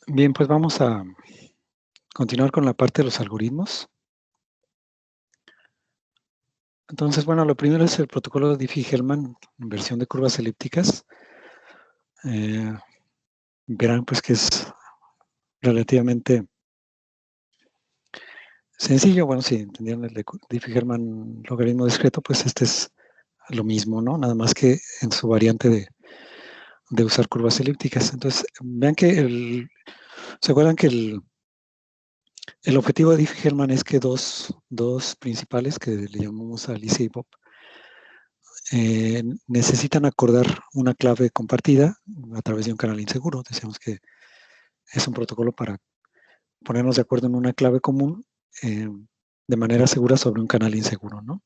Bien, pues vamos a continuar con la parte de los algoritmos. Entonces, bueno, lo primero es el protocolo de Diffie-Hellman en versión de curvas elípticas. Verán pues que es relativamente sencillo. Bueno, si entendieron el de Diffie-Hellman logaritmo discreto, pues este es lo mismo, ¿no? Nada más que en su variante de usar curvas elípticas. Entonces, vean que ¿se acuerdan que el objetivo de Diffie-Hellman es que dos principales, que le llamamos Alicia y Bob, necesitan acordar una clave compartida a través de un canal inseguro? Decíamos que es un protocolo para ponernos de acuerdo en una clave común de manera segura sobre un canal inseguro, ¿no?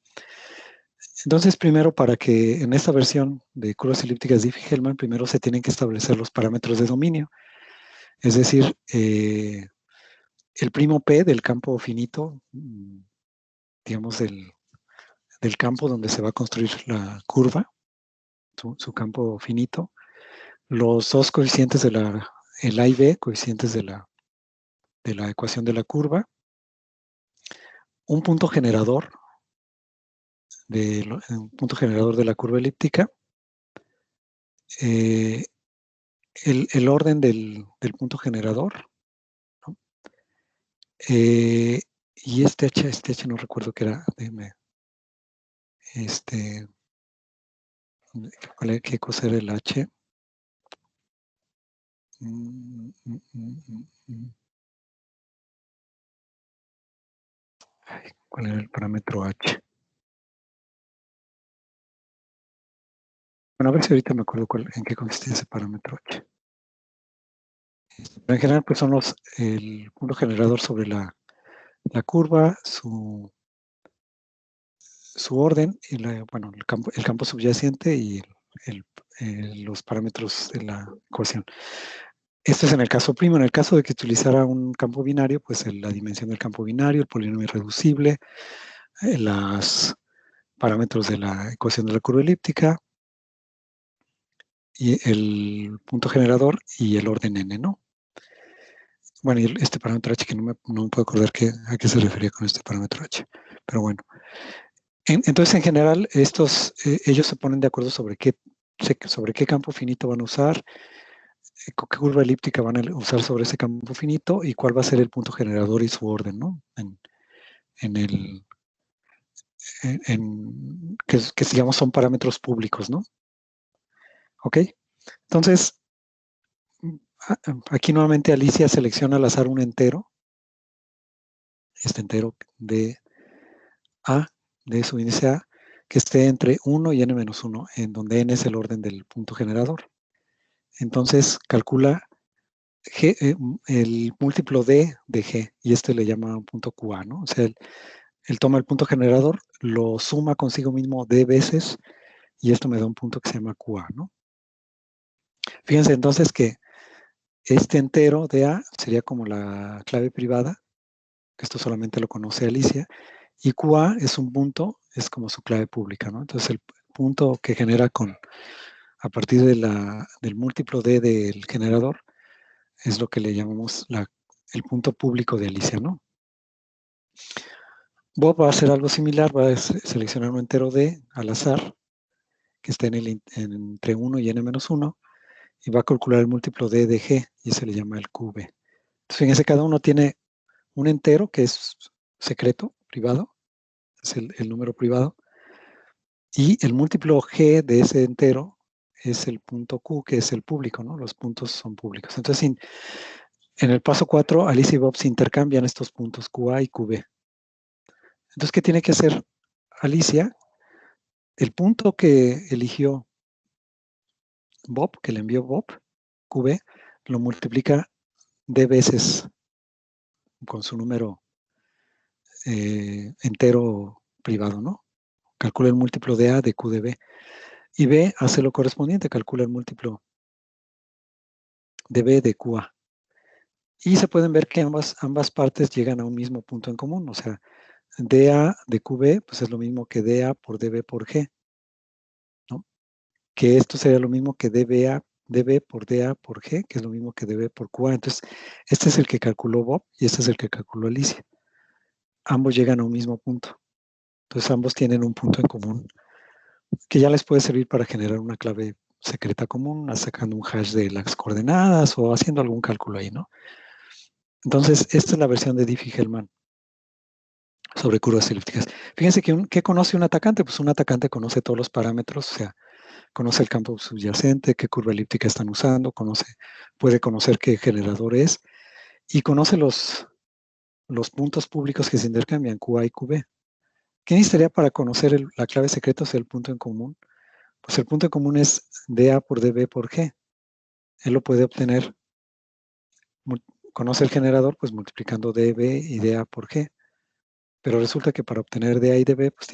Entonces, primero, para que en esta versión de curvas elípticas Diffie-Hellman, primero se tienen que establecer los parámetros de dominio, es decir, el primo P del campo finito, digamos, del campo donde se va a construir la curva, su campo finito, los dos coeficientes el A y B, coeficientes de la ecuación de la curva, un punto generador, un punto generador de la curva elíptica, eh, el orden del punto generador, ¿no? Y este H no recuerdo qué era, este, ¿qué cosa era el H? ¿Cuál era el parámetro H? Bueno, a ver si ahorita me acuerdo en qué consistía ese parámetro H. Pero en general, pues son el punto generador sobre la curva, su orden, y bueno, el campo subyacente y los parámetros de la ecuación. Esto es en el caso primo. En el caso de que utilizara un campo binario, pues la dimensión del campo binario, el polinomio irreducible, los parámetros de la ecuación de la curva elíptica, y el punto generador y el orden n, ¿no? Bueno, y este parámetro h que no me puedo acordar a qué se refería con este parámetro h, pero bueno. Entonces, en general, ellos se ponen de acuerdo sobre qué campo finito van a usar, qué curva elíptica van a usar sobre ese campo finito y cuál va a ser el punto generador y su orden, ¿no? Que digamos son parámetros públicos, ¿no? ¿Ok? Entonces, aquí nuevamente Alicia selecciona al azar un entero, este entero de A, de su índice A, que esté entre 1 y n-1, en donde n es el orden del punto generador. Entonces calcula el múltiplo de G, y este le llama un punto QA, ¿no? O sea, él toma el punto generador, lo suma consigo mismo d veces, y esto me da un punto que se llama QA, ¿no? Fíjense entonces que este entero de A sería como la clave privada, que esto solamente lo conoce Alicia, y QA es un punto, es como su clave pública, ¿no? Entonces el punto que genera a partir del múltiplo d del generador es lo que le llamamos el punto público de Alicia, ¿no? Bob va a hacer algo similar, va a seleccionar un entero d al azar, que esté entre 1 y n-1, y va a calcular el múltiplo d de g, y se le llama el QB. Entonces, fíjense, cada uno tiene un entero que es secreto, privado, es el número privado, y el múltiplo g de ese entero es el punto Q, que es el público, ¿no? Los puntos son públicos. Entonces, en el paso 4, Alicia y Bob se intercambian estos puntos QA y QB. Entonces, ¿qué tiene que hacer Alicia? El punto que eligió Bob, que le envió Bob, QB, lo multiplica d veces con su número entero privado, ¿no? Calcula el múltiplo de A de Q de B. Y B hace lo correspondiente, calcula el múltiplo de B de QA. Y se pueden ver que ambas partes llegan a un mismo punto en común. O sea, dA de QB pues es lo mismo que dA por dB por G, ¿no? Que esto sería lo mismo que dBA dB por dA por G, que es lo mismo que dB por QA. Entonces, este es el que calculó Bob y este es el que calculó Alicia. Ambos llegan a un mismo punto. Entonces, ambos tienen un punto en común que ya les puede servir para generar una clave secreta común, sacando un hash de las coordenadas o haciendo algún cálculo ahí, ¿no? Entonces, esta es la versión de Diffie-Hellman sobre curvas elípticas. Fíjense que ¿qué conoce un atacante? Pues un atacante conoce todos los parámetros, o sea, conoce el campo subyacente, qué curva elíptica están usando, puede conocer qué generador es y conoce los puntos públicos que se intercambian, QA y QB. ¿Qué necesitaría para conocer la clave secreta, o sea, el punto en común? Pues el punto en común es dA por dB por G. Él lo puede obtener, conoce el generador, pues multiplicando dB y dA por G. Pero resulta que para obtener dA y dB, pues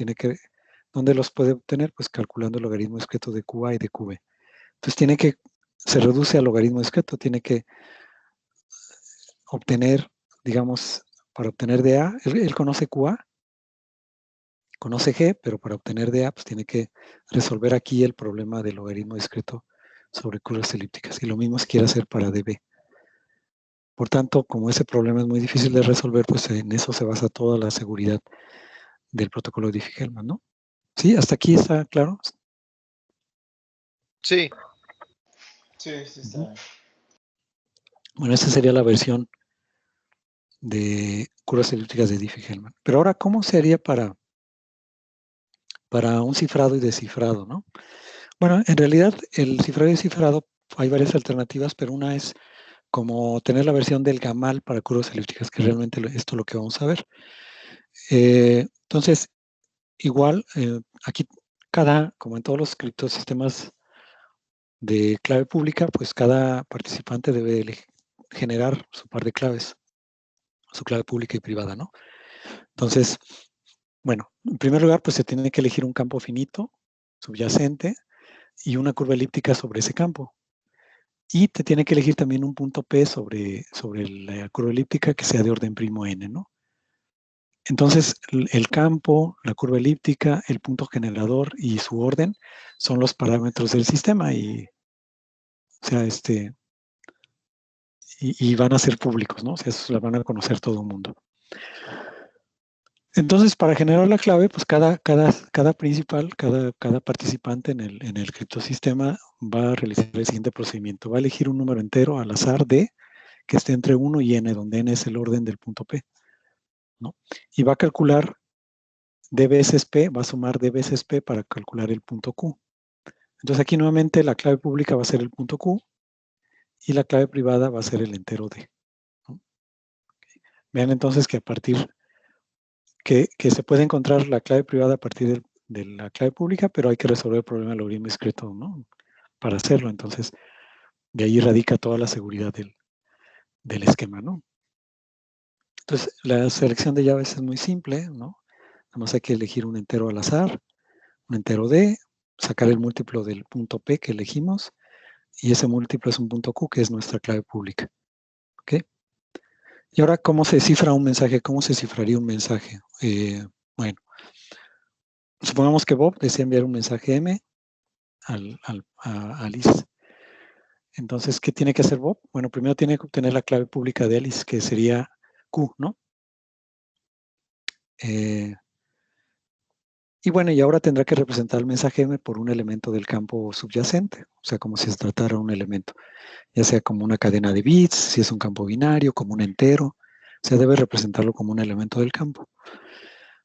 ¿dónde los puede obtener? Pues calculando el logaritmo discreto de QA y de QB. Entonces se reduce al logaritmo discreto, tiene que obtener, digamos, para obtener dA, él conoce QA, conoce G, pero para obtener dA, pues tiene que resolver aquí el problema del logaritmo discreto sobre curvas elípticas. Y lo mismo se quiere hacer para dB. Por tanto, como ese problema es muy difícil de resolver, pues en eso se basa toda la seguridad del protocolo de Diffie-Hellman, ¿no? ¿Sí? ¿Hasta aquí está claro? Sí. Sí, está bien. Bueno, esta sería la versión de curvas elípticas de Diffie-Hellman. Pero ahora, ¿cómo se haría para un cifrado y descifrado, ¿no? Bueno, en realidad el cifrado y descifrado hay varias alternativas, pero una es como tener la versión del gamal para curvas elípticas, que realmente esto es lo que vamos a ver. Entonces, igual, aquí como en todos los criptosistemas de clave pública, pues cada participante debe generar su par de claves, su clave pública y privada, ¿no? Entonces, bueno, en primer lugar, pues se tiene que elegir un campo finito, subyacente, y una curva elíptica sobre ese campo. Y te tiene que elegir también un punto P sobre la curva elíptica que sea de orden primo n, ¿no? Entonces, el campo, la curva elíptica, el punto generador y su orden son los parámetros del sistema y, o sea, y van a ser públicos, ¿no? O sea, eso la van a conocer todo el mundo. Entonces, para generar la clave, pues cada participante en el criptosistema va a realizar el siguiente procedimiento. Va a elegir un número entero al azar D que esté entre 1 y n, donde n es el orden del punto P, ¿no? Y va a calcular d veces P, va a sumar d veces P para calcular el punto Q. Entonces aquí nuevamente la clave pública va a ser el punto Q y la clave privada va a ser el entero D, ¿no? Vean entonces que a partir que se puede encontrar la clave privada a partir de la clave pública, pero hay que resolver el problema del logaritmo discreto, ¿no? Para hacerlo. Entonces, de ahí radica toda la seguridad del esquema, ¿no? Entonces, la selección de llaves es muy simple, ¿no? Nada más hay que elegir un entero al azar, un entero D, sacar el múltiplo del punto P que elegimos, y ese múltiplo es un punto Q, que es nuestra clave pública. ¿Ok? Y ahora, ¿cómo se cifra un mensaje? ¿Cómo se cifraría un mensaje? Bueno, supongamos que Bob desea enviar un mensaje M a Alice. Entonces, ¿qué tiene que hacer Bob? Bueno, primero tiene que obtener la clave pública de Alice, que sería Q, ¿no? Y bueno, y ahora tendrá que representar el mensaje M por un elemento del campo subyacente, o sea, como si se tratara de un elemento, ya sea como una cadena de bits, si es un campo binario, como un entero, o sea, debe representarlo como un elemento del campo.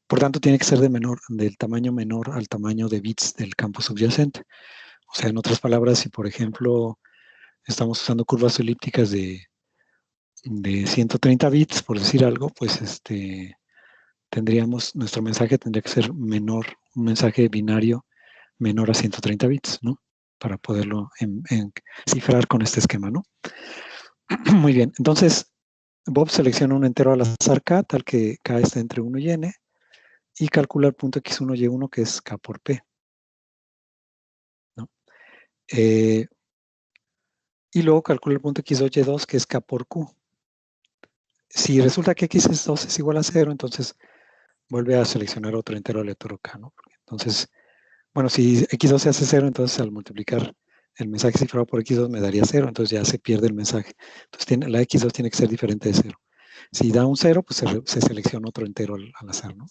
Por tanto, tiene que ser del tamaño menor al tamaño de bits del campo subyacente. O sea, en otras palabras, si por ejemplo estamos usando curvas elípticas de 130 bits, por decir algo, pues nuestro mensaje tendría que ser menor, un mensaje binario menor a 130 bits, ¿no? Para poderlo cifrar con este esquema, ¿no? Muy bien, entonces Bob selecciona un entero al azar K, tal que K está entre 1 y N, y calcula el punto X1 y 1, que es K por P, ¿no? Y luego calcula el punto X2 y 2, que es K por Q. Si resulta que X2 es igual a 0, entonces vuelve a seleccionar otro entero aleatorio K, ¿no? Entonces, bueno, si X2 se hace 0, entonces al multiplicar el mensaje cifrado por X2 me daría 0, entonces ya se pierde el mensaje. Entonces la X2 tiene que ser diferente de 0. Si da un 0, pues se selecciona otro entero al azar, ¿no?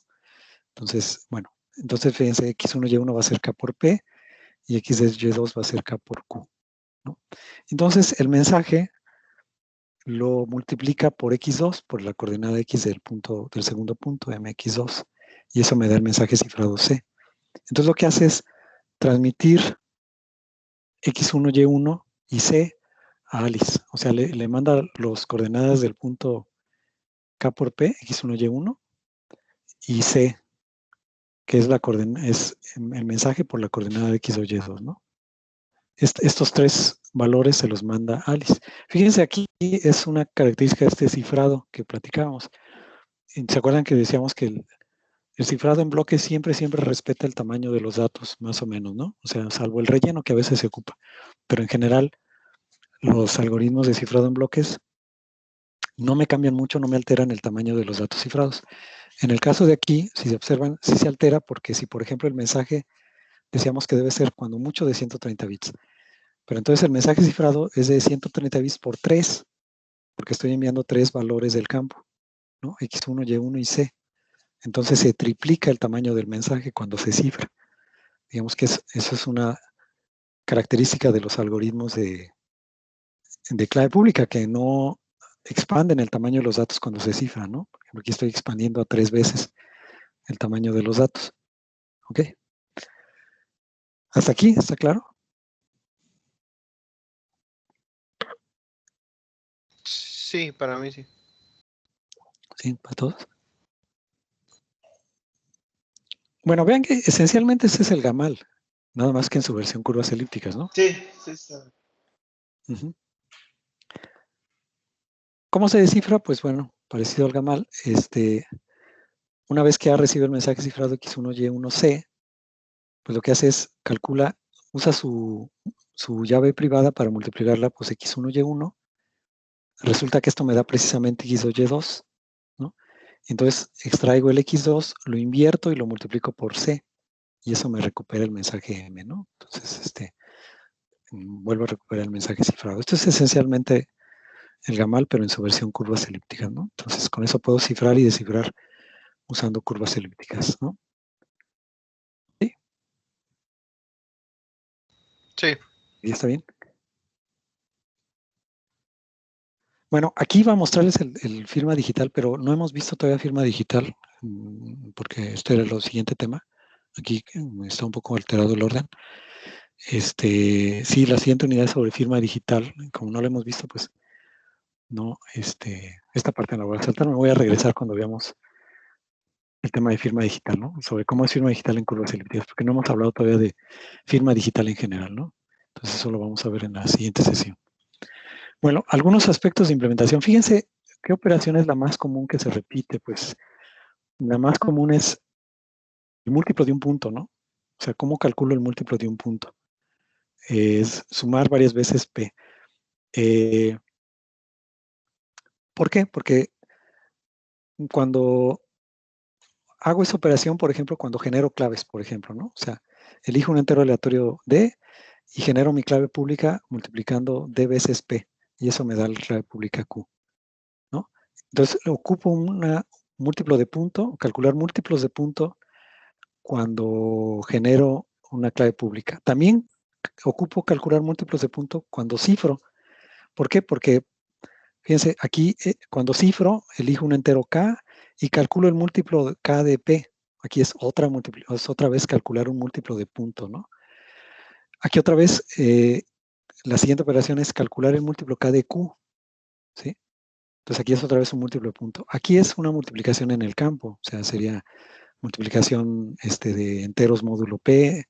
Entonces, bueno, entonces fíjense, X1Y1 va a ser K por P y XY2 va a ser K por Q, ¿no? Entonces, el mensaje lo multiplica por X2, por la coordenada X del segundo punto, MX2, y eso me da el mensaje cifrado C. Entonces, lo que hace es transmitir X1Y1 y C a Alice. O sea, le manda las coordenadas del punto K por P, X1Y1, y C, que es el mensaje por la coordenada de X o Y2, ¿no? Estos tres valores se los manda Alice. Fíjense, aquí es una característica de este cifrado que platicábamos. ¿Se acuerdan que decíamos que el cifrado en bloques siempre respeta el tamaño de los datos, más o menos, ¿no? O sea, salvo el relleno que a veces se ocupa. Pero en general, los algoritmos de cifrado en bloques no me cambian mucho, no me alteran el tamaño de los datos cifrados. En el caso de aquí, si se observan, sí se altera porque si, por ejemplo, el mensaje decíamos que debe ser cuando mucho de 130 bits. Pero entonces el mensaje cifrado es de 130 bits por 3, porque estoy enviando 3 valores del campo, ¿no? X1, Y1 y C. Entonces se triplica el tamaño del mensaje cuando se cifra. Digamos que eso es una característica de los algoritmos de clave pública, que no expanden el tamaño de los datos cuando se cifran, ¿no? Por ejemplo, aquí estoy expandiendo a 3 veces el tamaño de los datos. ¿Ok? ¿Hasta aquí? ¿Está claro? Sí, para mí sí. Sí, para todos. Bueno, vean que esencialmente ese es el gamal, nada más que en su versión curvas elípticas, ¿no? Sí, sí está. Uh-huh. ¿Cómo se descifra? Pues bueno, parecido al gamal, una vez que ha recibido el mensaje cifrado X1Y1C, pues lo que hace es usa su llave privada para multiplicarla, pues X1Y1. Resulta que esto me da precisamente X2Y2, ¿no? Entonces extraigo el X2, lo invierto y lo multiplico por C, y eso me recupera el mensaje M, ¿no? Entonces, vuelvo a recuperar el mensaje cifrado. Esto es esencialmente el gamal, pero en su versión curvas elípticas, ¿no? Entonces, con eso puedo cifrar y descifrar usando curvas elípticas, ¿no? ¿Sí? Sí. ¿Y está bien? Bueno, aquí va a mostrarles el firma digital, pero no hemos visto todavía firma digital, porque este era el siguiente tema. Aquí está un poco alterado el orden. Sí, la siguiente unidad es sobre firma digital. Como no la hemos visto, pues no, esta parte la voy a saltar. Me voy a regresar cuando veamos el tema de firma digital, ¿no? Sobre cómo es firma digital en curvas elípticas, porque no hemos hablado todavía de firma digital en general, ¿no? Entonces eso lo vamos a ver en la siguiente sesión. Bueno, algunos aspectos de implementación. Fíjense qué operación es la más común que se repite. Pues la más común es el múltiplo de un punto, ¿no? O sea, ¿cómo calculo el múltiplo de un punto? Es sumar varias veces P. ¿Por qué? Porque cuando hago esa operación, por ejemplo, cuando genero claves, por ejemplo, ¿no? O sea, elijo un entero aleatorio D y genero mi clave pública multiplicando D veces P, y eso me da la clave pública Q, ¿no? Entonces, ocupo un múltiplo de punto, calcular múltiplos de punto cuando genero una clave pública. También ocupo calcular múltiplos de punto cuando cifro. ¿Por qué? Porque, fíjense, aquí cuando cifro, elijo un entero K y calculo el múltiplo K de P. Aquí es otra vez calcular un múltiplo de punto, ¿no? Aquí otra vez, la siguiente operación es calcular el múltiplo K de Q, ¿sí? Entonces aquí es otra vez un múltiplo de punto. Aquí es una multiplicación en el campo, o sea, sería multiplicación de enteros módulo P.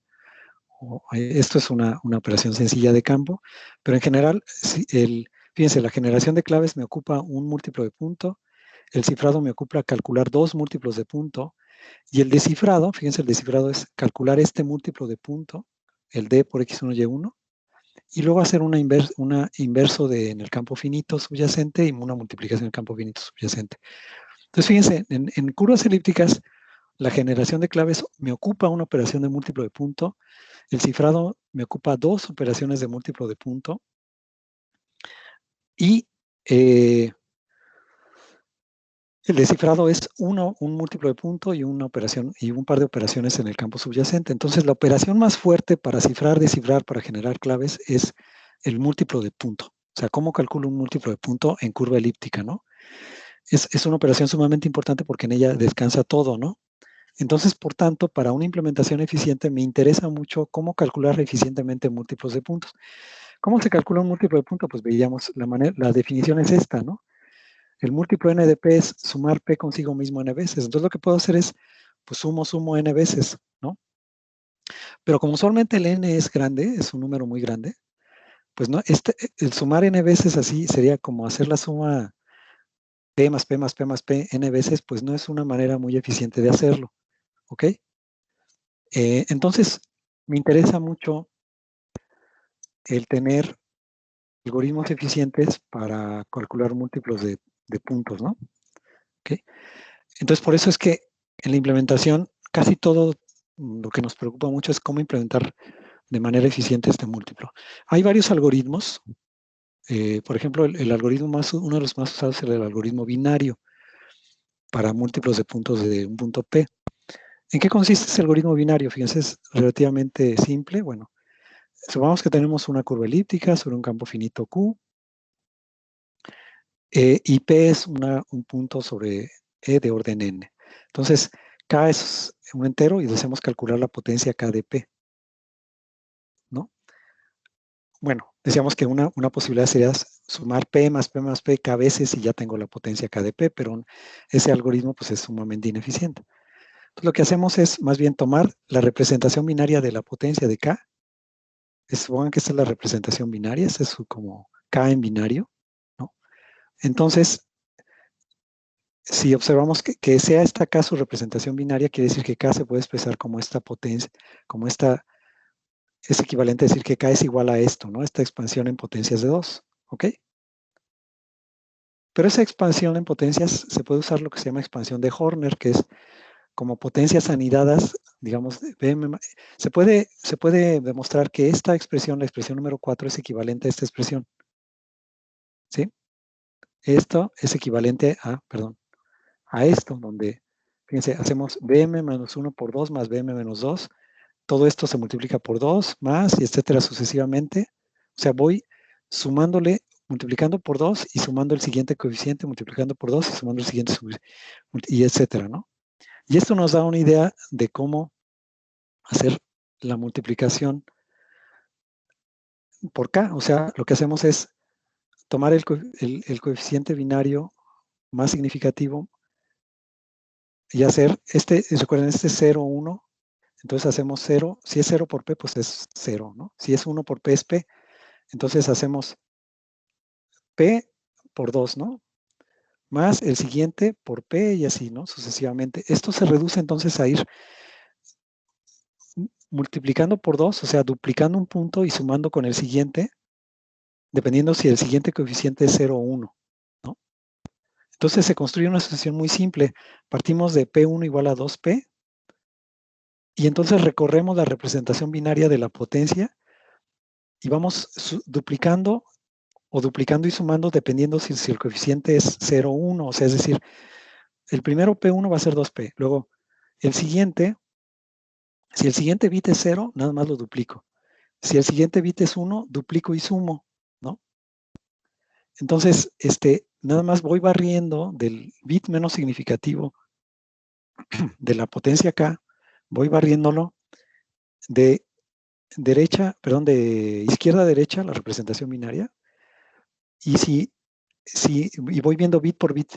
Esto es una operación sencilla de campo, pero en general, fíjense, la generación de claves me ocupa un múltiplo de punto, el cifrado me ocupa calcular dos múltiplos de punto, y el descifrado, fíjense, el descifrado es calcular este múltiplo de punto, el D por X1, Y1, y luego hacer una inverso en el campo finito subyacente y una multiplicación en el campo finito subyacente. Entonces, fíjense, en curvas elípticas, la generación de claves me ocupa una operación de múltiplo de punto, el cifrado me ocupa 2 operaciones de múltiplo de punto, y el descifrado es un múltiplo de punto y una operación y un par de operaciones en el campo subyacente. Entonces, la operación más fuerte para cifrar, descifrar, para generar claves es el múltiplo de punto. O sea, ¿cómo calculo un múltiplo de punto en curva elíptica, no? Es una operación sumamente importante porque en ella descansa todo, ¿no? Entonces, por tanto, para una implementación eficiente me interesa mucho cómo calcular eficientemente múltiplos de puntos. ¿Cómo se calcula un múltiplo de punto? Pues veíamos, la definición es esta, ¿no? El múltiplo n de p es sumar p consigo mismo n veces. Entonces, lo que puedo hacer es, pues sumo n veces, ¿no? Pero como usualmente el n es grande, es un número muy grande, pues no, el sumar n veces así sería como hacer la suma p más p más p más p n veces, pues no es una manera muy eficiente de hacerlo, ¿ok? Entonces, me interesa mucho el tener algoritmos eficientes para calcular múltiplos de puntos, ¿no? ¿Okay? Entonces, por eso es que en la implementación, casi todo lo que nos preocupa mucho es cómo implementar de manera eficiente este múltiplo. Hay varios algoritmos. Por ejemplo, el algoritmo uno de los más usados es el algoritmo binario para múltiplos de puntos de un punto P. ¿En qué consiste ese algoritmo binario? Fíjense, es relativamente simple. Bueno, supongamos que tenemos una curva elíptica sobre un campo finito Q, y P es un punto sobre E de orden N. Entonces, K es un entero y deseamos calcular la potencia K de P, ¿no? Bueno, decíamos que una posibilidad sería sumar P más P más P K veces y ya tengo la potencia K de P, pero ese algoritmo pues es sumamente ineficiente. Entonces, lo que hacemos es más bien tomar la representación binaria de la potencia de K. Supongan que esta es la representación binaria, este es como K en binario, ¿no? Entonces, si observamos que sea esta K su representación binaria, quiere decir que K se puede expresar como esta potencia, como esta, es equivalente a decir que K es igual a esto, ¿no? Esta expansión en potencias de 2, ¿ok? Pero esa expansión en potencias se puede usar lo que se llama expansión de Horner, que es como potencias anidadas, digamos, se puede demostrar que esta expresión, la expresión número 4, es equivalente a esta expresión, ¿sí? Esto es equivalente a esto, donde, fíjense, hacemos bm menos 1 por 2 más bm menos 2. Todo esto se multiplica por 2 más y etcétera sucesivamente. O sea, voy sumándole, multiplicando por 2 y sumando el siguiente coeficiente, multiplicando por 2 y sumando el siguiente, y etcétera, ¿no? Y esto nos da una idea de cómo hacer la multiplicación por K. O sea, lo que hacemos es tomar el coeficiente binario más significativo y hacer recuerden, este es 0, 1. Entonces hacemos 0. Si es 0 por P, pues es 0, ¿no? Si es 1 por P, es P. Entonces hacemos P por 2, ¿no? Más el siguiente por P y así, ¿no? Sucesivamente. Esto se reduce entonces a ir multiplicando por 2, o sea, duplicando un punto y sumando con el siguiente, dependiendo si el siguiente coeficiente es 0 o 1, ¿no? Entonces se construye una sucesión muy simple. Partimos de P1 igual a 2P y entonces recorremos la representación binaria de la potencia y vamos duplicando o duplicando y sumando dependiendo si el coeficiente es 0 o 1, o sea, es decir, el primero P1 va a ser 2P, luego el siguiente, si el siguiente bit es 0, nada más lo duplico. Si el siguiente bit es 1, duplico y sumo, ¿no? Entonces, nada más voy barriendo del bit menos significativo de la potencia K, voy barriéndolo de izquierda a derecha, la representación binaria, y y voy viendo bit por bit,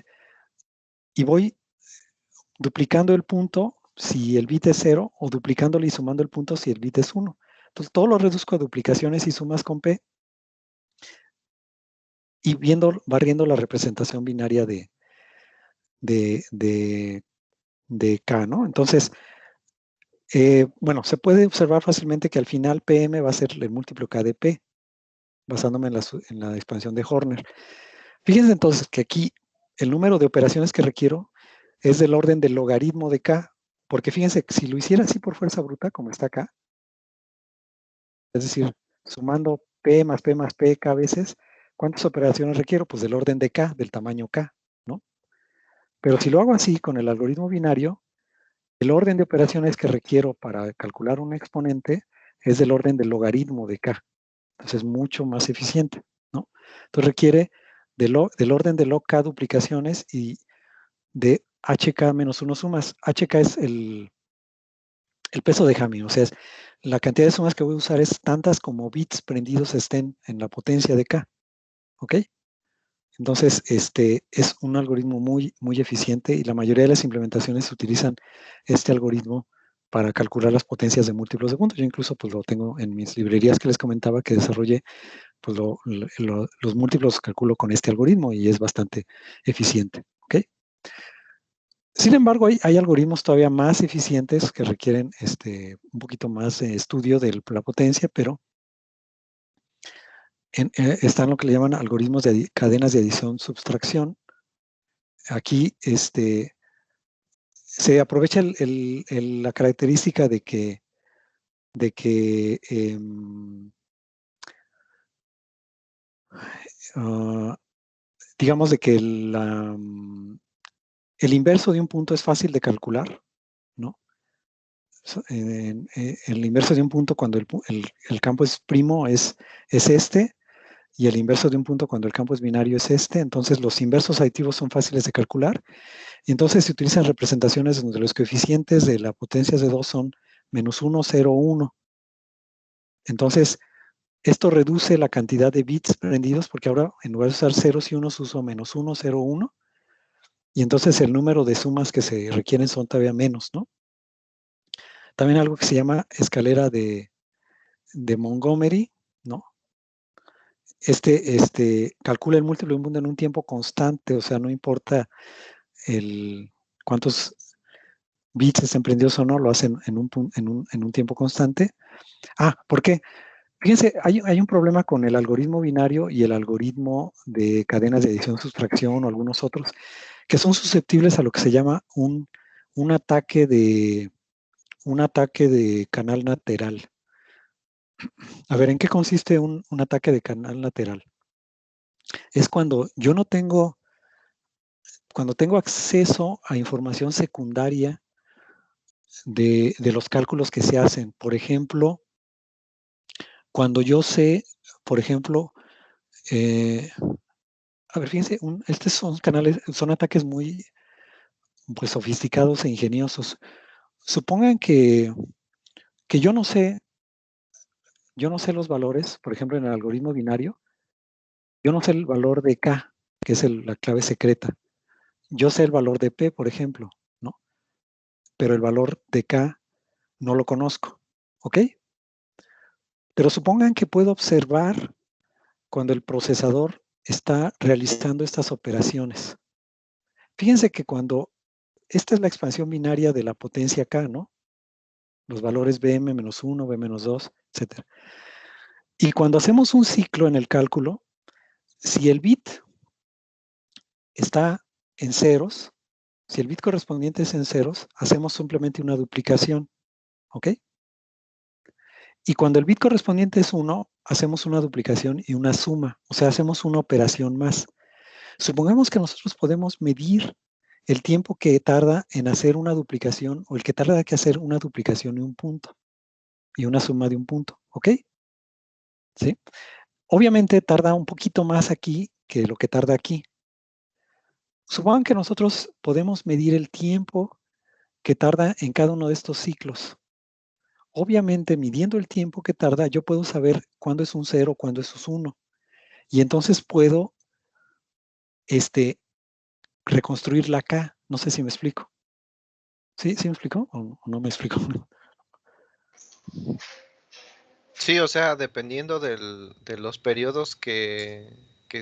y voy duplicando el punto si el bit es 0, o duplicándole y sumando el punto si el bit es 1. Entonces, todo lo reduzco a duplicaciones y sumas con P, y barriendo la representación binaria de K, ¿no? Entonces, bueno, se puede observar fácilmente que al final PM va a ser el múltiplo K de P, basándome en la expansión de Horner. Fíjense entonces que aquí el número de operaciones que requiero es del orden del logaritmo de K. Porque fíjense, si lo hiciera así por fuerza bruta, como está acá, es decir, sumando P más P más P K veces, ¿cuántas operaciones requiero? Pues del orden de K, del tamaño K, ¿no? Pero si lo hago así con el algoritmo binario, el orden de operaciones que requiero para calcular un exponente es del orden del logaritmo de K. Entonces es mucho más eficiente, ¿no? Entonces requiere del orden de log K duplicaciones y de HK menos 1 sumas. HK es el peso de Hamming, o sea, la cantidad de sumas que voy a usar es tantas como bits prendidos estén en la potencia de K, ¿ok? Entonces, es un algoritmo muy, muy eficiente y la mayoría de las implementaciones utilizan este algoritmo para calcular las potencias de múltiplos de puntos. Yo incluso pues lo tengo en mis librerías que les comentaba que desarrollé, pues los múltiplos calculo con este algoritmo y es bastante eficiente, ¿ok? Sin embargo, hay algoritmos todavía más eficientes que requieren un poquito más de estudio de la potencia, pero están lo que le llaman algoritmos de cadenas de adición-subtracción. Aquí se aprovecha la característica de que digamos de que el inverso de un punto es fácil de calcular, ¿no? El inverso de un punto cuando el campo es primo es este, y el inverso de un punto cuando el campo es binario es este. Entonces los inversos aditivos son fáciles de calcular. Y entonces se utilizan representaciones donde los coeficientes de la potencia de 2 son -1, 0, 1. Entonces, esto reduce la cantidad de bits prendidos porque ahora en lugar de usar ceros y unos uso -1, 0, 1. Y entonces el número de sumas que se requieren son todavía menos, ¿no? También algo que se llama escalera de Montgomery, ¿no? Calcula el múltiplo de un punto en un tiempo constante, o sea, no importa cuántos bits estén prendidos o no, lo hacen en un tiempo constante. ¿Por qué? Fíjense, hay un problema con el algoritmo binario y el algoritmo de cadenas de adición-sustracción o algunos otros, que son susceptibles a lo que se llama un ataque de canal lateral. A ver, ¿en qué consiste un ataque de canal lateral? Es cuando yo no tengo, cuando tengo acceso a información secundaria de los cálculos que se hacen. Por ejemplo, cuando yo sé, por ejemplo, a ver, fíjense, estos son canales, son ataques muy pues, sofisticados e ingeniosos. Supongan que yo no sé los valores, por ejemplo, en el algoritmo binario, yo no sé el valor de K, que es la clave secreta. Yo sé el valor de P, por ejemplo, ¿no? Pero el valor de K no lo conozco, ¿ok? Pero supongan que puedo observar cuando el procesador está realizando estas operaciones. Fíjense que esta es la expansión binaria de la potencia K, ¿no? Los valores Bm-1, B-2, etc. Y cuando hacemos un ciclo en el cálculo, si el bit está en ceros, si el bit correspondiente es en ceros, hacemos simplemente una duplicación, ¿ok? Y cuando el bit correspondiente es 1, hacemos una duplicación y una suma, o sea, hacemos una operación más. Supongamos que nosotros podemos medir el tiempo que tarda en hacer una duplicación o el que tarda que hacer una duplicación de un punto y una suma de un punto, ¿ok? ¿Sí? Obviamente tarda un poquito más aquí que lo que tarda aquí. Supongan que nosotros podemos medir el tiempo que tarda en cada uno de estos ciclos. Obviamente, midiendo el tiempo que tarda, yo puedo saber cuándo es un 0, cuándo es un 1. Y entonces puedo reconstruir la K. No sé si me explico. ¿Sí? ¿Sí me explico o no me explico? Sí, o sea, dependiendo de los periodos que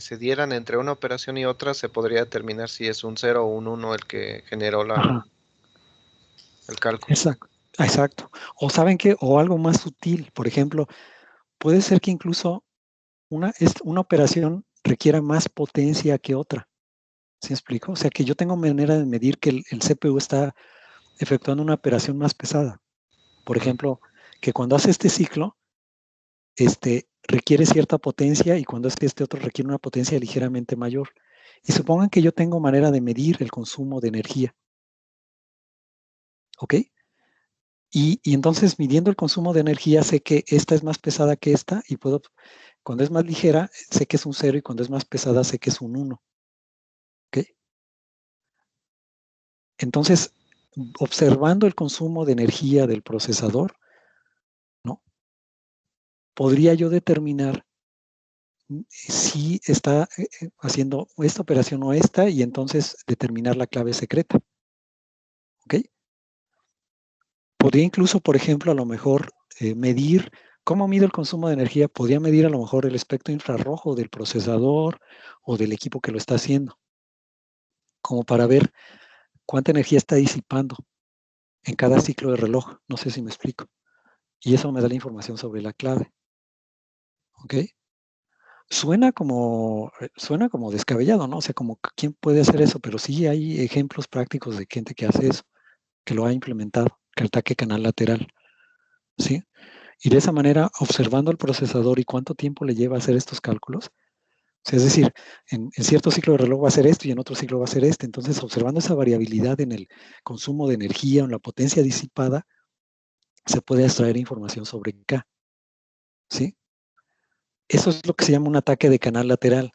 se dieran entre una operación y otra, se podría determinar si es un 0 o un 1 el que generó Ajá, el cálculo. exacto. Exacto. O saben qué, o algo más sutil. Por ejemplo, puede ser que incluso una operación requiera más potencia que otra. ¿Sí me explico? O sea, que yo tengo manera de medir que el CPU está efectuando una operación más pesada. Por ejemplo, que cuando hace este ciclo, requiere cierta potencia y cuando hace este otro requiere una potencia ligeramente mayor. Y supongan que yo tengo manera de medir el consumo de energía. ¿Ok? Y entonces, midiendo el consumo de energía, sé que esta es más pesada que esta y puedo, cuando es más ligera, sé que es un 0 y cuando es más pesada, sé que es un 1. ¿Ok? Entonces, observando el consumo de energía del procesador, ¿no? Podría yo determinar si está haciendo esta operación o esta y entonces determinar la clave secreta. ¿Ok? Podría incluso, por ejemplo, a lo mejor medir, ¿cómo mido el consumo de energía? Podría medir a lo mejor el espectro infrarrojo del procesador o del equipo que lo está haciendo, como para ver cuánta energía está disipando en cada ciclo de reloj. No sé si me explico. Y eso me da la información sobre la clave. ¿Ok? Suena como descabellado, ¿no? O sea, como quién puede hacer eso, pero sí hay ejemplos prácticos de gente que hace eso, que lo ha implementado, que ataque canal lateral, ¿sí? Y de esa manera, observando el procesador y cuánto tiempo le lleva a hacer estos cálculos, o sea, es decir, en cierto ciclo de reloj va a ser esto y en otro ciclo va a ser este. Entonces, observando esa variabilidad en el consumo de energía o en la potencia disipada, se puede extraer información sobre K, ¿sí? Eso es lo que se llama un ataque de canal lateral.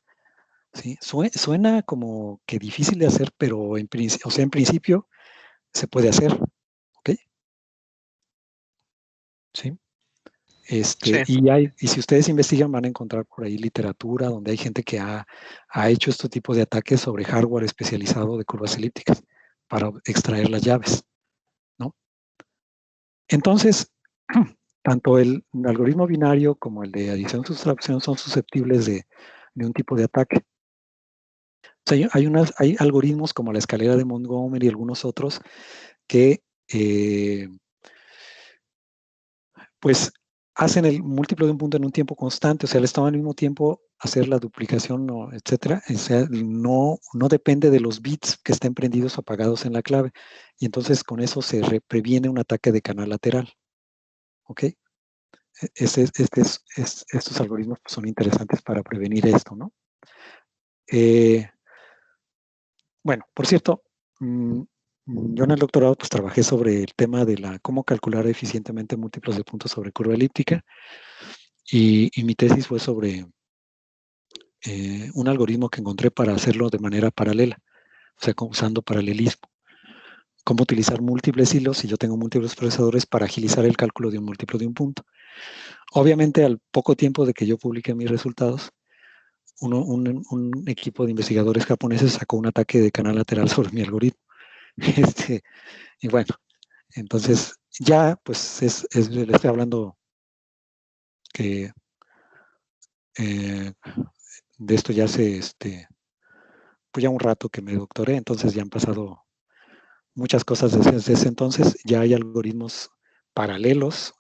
¿Sí? Suena como que difícil de hacer, pero en principio se puede hacer. ¿Ok? ¿Sí? Sí. Y si ustedes investigan van a encontrar por ahí literatura donde hay gente que ha hecho este tipo de ataques sobre hardware especializado de curvas elípticas para extraer las llaves, ¿no? Entonces, tanto el algoritmo binario como el de adición-sustracción son susceptibles de un tipo de ataque. O sea, hay algoritmos como la escalera de Montgomery y algunos otros que pues hacen el múltiplo de un punto en un tiempo constante, o sea, al estado al mismo tiempo hacer la duplicación, etcétera, o sea, no depende de los bits que estén prendidos o apagados en la clave, y entonces con eso se previene un ataque de canal lateral, ¿ok? Estos algoritmos pues, son interesantes para prevenir esto, ¿no? Bueno, por cierto, yo en el doctorado pues trabajé sobre el tema de cómo calcular eficientemente múltiplos de puntos sobre curva elíptica y mi tesis fue sobre un algoritmo que encontré para hacerlo de manera paralela, o sea, usando paralelismo. Cómo utilizar múltiples hilos si yo tengo múltiples procesadores para agilizar el cálculo de un múltiplo de un punto. Obviamente, al poco tiempo de que yo publiqué mis resultados, un equipo de investigadores japoneses sacó un ataque de canal lateral sobre mi algoritmo. Y bueno, entonces ya, pues le estoy hablando que de esto ya pues ya un rato que me doctoré, entonces ya han pasado muchas cosas desde ese entonces. Ya hay algoritmos paralelos,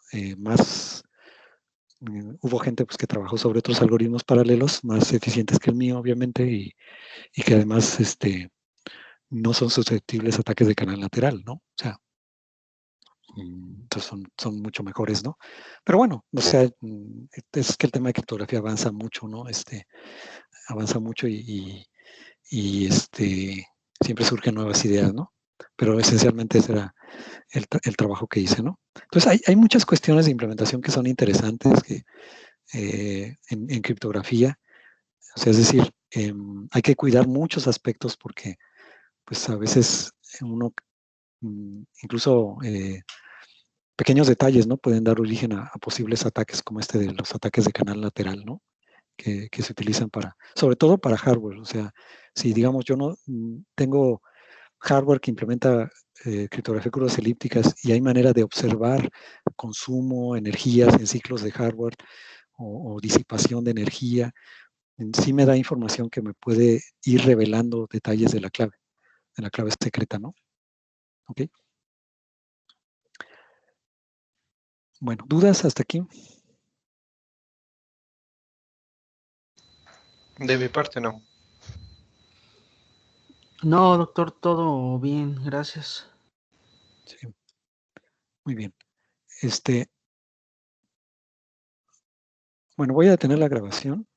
hubo gente pues, que trabajó sobre otros algoritmos paralelos más eficientes que el mío, obviamente, y que además no son susceptibles a ataques de canal lateral, ¿no? O sea, entonces son mucho mejores, ¿no? Pero bueno, o sea, es que el tema de criptografía avanza mucho, ¿no? Avanza mucho y siempre surgen nuevas ideas, ¿no? Pero esencialmente ese era el trabajo que hice, ¿no? Entonces hay muchas cuestiones de implementación que son interesantes que, en criptografía, o sea, es decir, hay que cuidar muchos aspectos porque pues a veces uno, incluso pequeños detalles, ¿no? Pueden dar origen a posibles ataques como este de los ataques de canal lateral, ¿no? Que se utilizan sobre todo para hardware, o sea, si digamos yo no tengo hardware que implementa criptografía de curvas elípticas y hay manera de observar consumo, energías en ciclos de hardware o disipación de energía, sí me da información que me puede ir revelando detalles de la clave secreta, ¿no? ¿Ok? Bueno, ¿dudas hasta aquí? De mi parte, no. No, doctor, todo bien, gracias. Sí. Muy bien. Bueno, voy a detener la grabación.